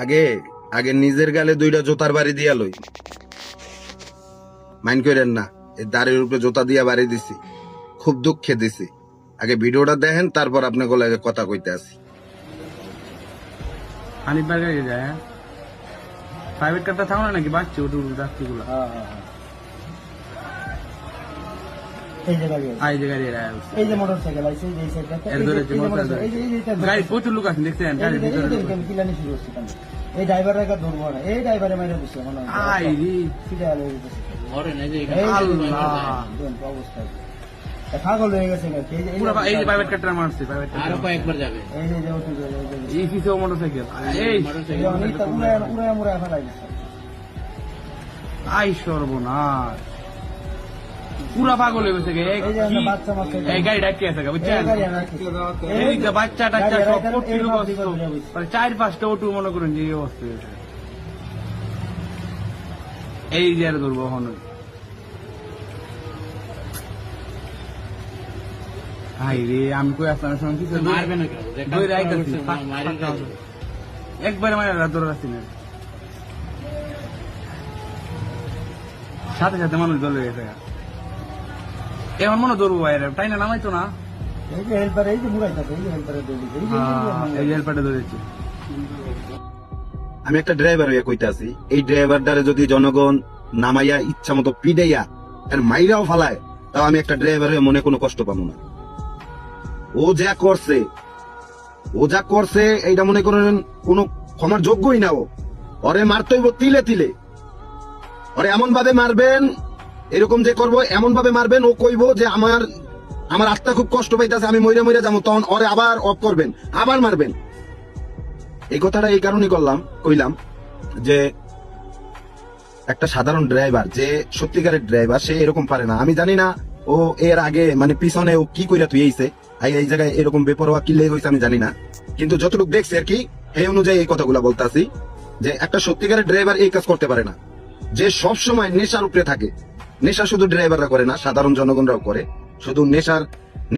আগে আগে নিজের গালে দুইটা জোতার বাড়ি দিয়া লই, মাইন্ড করেন না। এই দাড়ির উপরে জোতা দিয়া বাড়ি দিছি, খুব দুঃখে দিছি। আগে ভিডিওটা দেখেন, তারপর আপনি গলায় কথা কইতে আসি। হানিফ ভাই গাড়ি যায়, হ্যাঁ প্রাইভেট কারটা থাকো না নাকি বাচ্চা ওটু যাত্রীগুলো এই যে গাড়ি আছে, এই যে গাড়ি যায় এই যে মোটরসাইকেল আছে, এই যে সাইডটাতে, এর ধরে যে মোটরসাইকেল। এই যে এইটা গাড়ি প্রচুর লোক আছে দেখছেন গাড়ির ভিতরে লোক আছে। কিলানি শুরু হচ্ছে কেন? এই ড্রাইভাররা কা ধরবো না, এই ড্রাইভারে মাইরা দিছে মনে হয়। আই রে সিধা আলো হয়ে গেছে। আল্লাহ, দেখেন অবস্থা। পাগল হয়ে গেছে নাকি? এই যে পুরো এই যে প্রাইভেট কারটা মারছে, প্রাইভেট আরো কয়েকবার যাবে। এই যে উঠে গেল, এই কিছু মোটরসাইকেল এই এই অনেকটা উড়ায় মুড়ায় ফেলাই দিছে। আই সর্বনাশ, পুরা পাগল হয়ে গেছে গে। এই যে আমরা বাচ্চা মাচ্চা এই গাড়ি ডাকি আছে এই বুঝছেন, গাড়ি আমরা কি? এই যে বাচ্চা টাচ্চা সব গাড়ি প্রচুর এই অবস্থা, বিপদ হয়ে মানে 4-5টা অটো মনে করেন যে এই অবস্থা হয়েছে। এই যে আর ধরবো এখন ভাই রে, আমি কই আসলাম সঙ্গে কিছু মারবে না কেন? দৌড়ে আইতাছি, মারি যাবে। একবারে মানে দৌড় আসছি না, সাথে সাথে মানুষ দৌড়ে গেছে। এখন মনে ধরবো বাইরে তাই না, নামাইতো না। এই যে হেল্পার, এই যে মুড়াইতাছে, এই যে হেল্পারের দৌড়ি, এই যে এই যে হেলপারটা ধরেছি। আমি একটা ড্রাইভার হয়ে কইতে আছি, এই ড্রাইভারটারে যদি জনগণ নামাইয়া ইচ্ছা মতো পিডাইয়া আর মাইরাও ফালায়, তাও আমি একটা ড্রাইভার হয়ে মনে কোনো কষ্ট পাবো না। ও যা করছে এইটা মনে করেন কোনো ক্ষমার যোগ্যই না। ওরে মারতেই তিলে তিলে, ওরে এমন ভাবে মারবেন, এরকম যে করবো এমন ভাবে মারবেন, ও কইবো যে আমার আত্মা খুব কষ্ট পাইতেছে, আমি মইরা মইরা যাবো, তখন ওরে আবার অফ করবেন, আবার মারবেন। এই কথাটা এই কারণে কইলাম যে একটা সাধারণ ড্রাইভার, যে সত্যিকারের ড্রাইভার, সে এরকম পারে না। আমি জানি না ও এর আগে মানে পিছনে ও কি কইরা তুইছে, এই জায়গায় এরকম বেপরোয়া কিলে হয়েছে আমি জানি না, কিন্তু যতটুকু দেখছি আর কি, এই অনুযায়ী এই কথাগুলা বলতাছি যে একটা সত্যিকারের ড্রাইভার এই কাজ করতে পারে না, যে সব সময় নেশার উপরে থাকে। নেশা শুধু ড্রাইভাররা করে না, সাধারণ জনগণরাও করে। শুধু নেশার